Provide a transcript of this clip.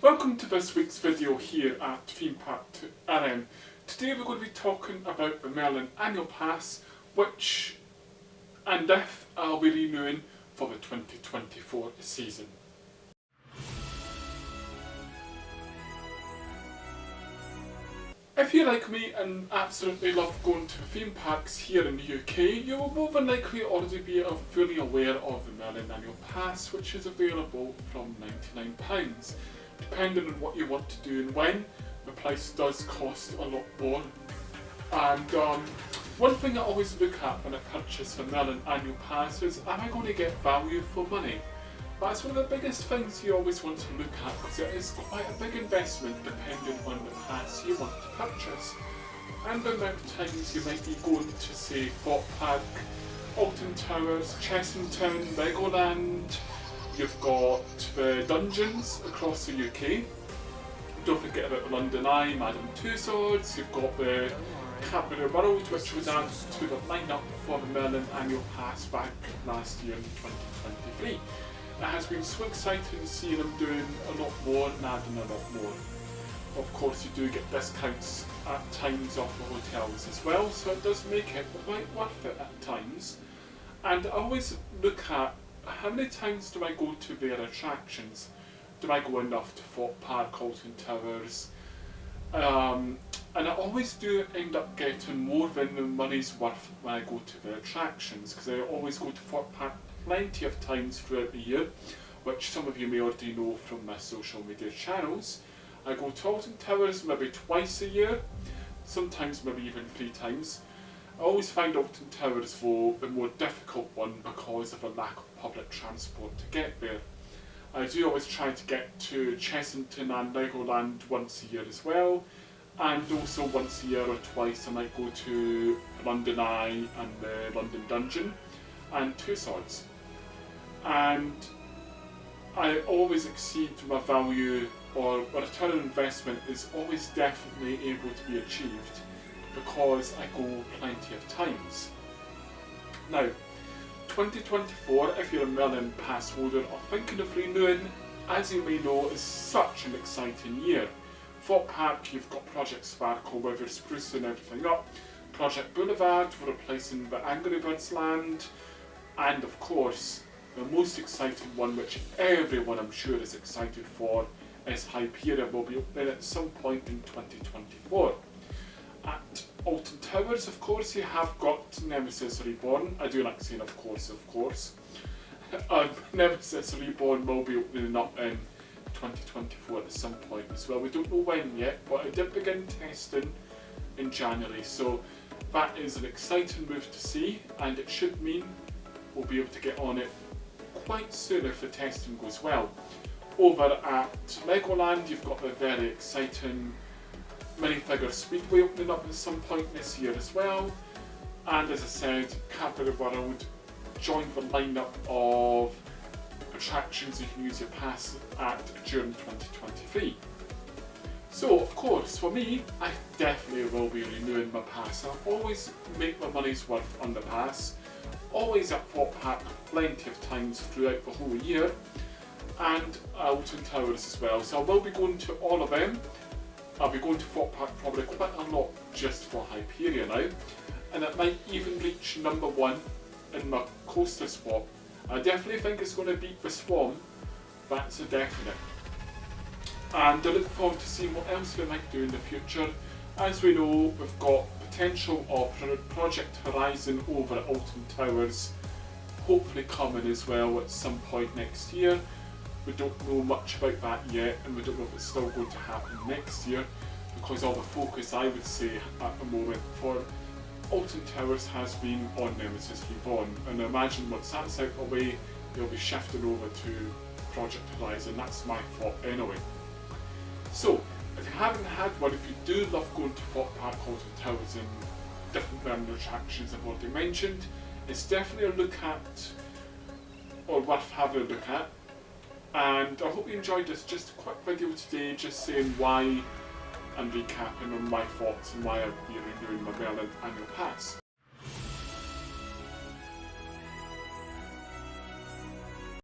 Welcome to this week's video here at Theme Park RM. Today we're going to be talking about the Merlin Annual Pass, which and if I'll be renewing for the 2024 season. If you're like me and absolutely love going to theme parks here in the UK, you will more than likely already be fully aware of the Merlin Annual Pass, which is available from £99. Depending on what you want to do and when, the price does cost a lot more. And one thing I always look at when I purchase the Merlin Annual Pass is, am I going to get value for money? That's one of the biggest things you always want to look at, because it is quite a big investment depending on the pass you want to purchase. And the amount of times you might be going to, say, Thorpe Park, Alton Towers, Chessington, Legoland. You've got the dungeons across the UK. Don't forget about the London Eye, Madame Tussauds. You've got the Cadbury World, which was added to the lineup for the Merlin Annual Pass back last year in 2023. It has been so exciting to see them doing a lot more and adding a lot more. Of course, you do get discounts at times off the hotels as well, so it does make it quite worth it at times. And I always look at how many times do I go to their attractions. Do I go enough to Thorpe Park, Alton Towers? And I always do end up getting more than the money's worth when I go to the attractions, because I always go to Thorpe Park plenty of times throughout the year, which some of you may already know from my social media channels. I go to Alton Towers maybe twice a year, sometimes maybe even 3 times. I always find Alton Towers though the more difficult one because of a lack of public transport to get there. I do always try to get to Chessington and Legoland once a year as well, and also once a year or twice I might go to London Eye and the London Dungeon and Tussauds. And I always exceed my value, or my return on investment is always definitely able to be achieved because I go plenty of times. Now, 2024, if you're a Merlin Pass holder or thinking of renewing, as you may know, is such an exciting year. Thorpe Park, you've got Project Sparkle where they're sprucing everything up, Project Boulevard, we're replacing the Angry Birds land, and of course, the most exciting one, which everyone I'm sure is excited for, is Hyperion will be opening at some point in 2024. At Alton Towers, of course, you have got Nemesis Reborn. I do like saying of course. Nemesis Reborn will be opening up in 2024 at some point as well. We don't know when yet, but I did begin testing in January, so that is an exciting move to see, and it should mean we'll be able to get on it quite soon if the testing goes well. Over at Legoland, you've got the very exciting minifigure Speedway opening up at some point this year as well, and as I said, Cadbury World joined the lineup of attractions you can use your pass at during 2023. So of course, for me, I definitely will be renewing my pass. I'll always make my money's worth on the pass, always at Thorpe Park plenty of times throughout the whole year, and Alton Towers as well. So I will be going to all of them. I'll be going to Thorpe Park probably quite a lot just for Hyperion now, and it might even reach number 1 in my coaster swap. I definitely think it's going to beat the Swan, that's a definite. And I look forward to seeing what else we might do in the future. As we know, we've got potential of Project Horizon over at Alton Towers hopefully coming as well at some point next year. We don't know much about that yet, and we don't know if it's still going to happen next year, because all the focus, I would say, at the moment for Alton Towers has been on Nemesis Reborn, and I imagine once that's out of the way, they'll be shifting over to Project Horizon. That's my thought anyway. So, if you haven't had one, if you do love going to Thorpe Park, Alton Towers and different Merlin attractions I've already mentioned, it's definitely a look at, or worth having a look at. And I hope you enjoyed this just a quick video today, just saying why and recapping on my thoughts and why I'll be renewing my Merlin Annual Pass.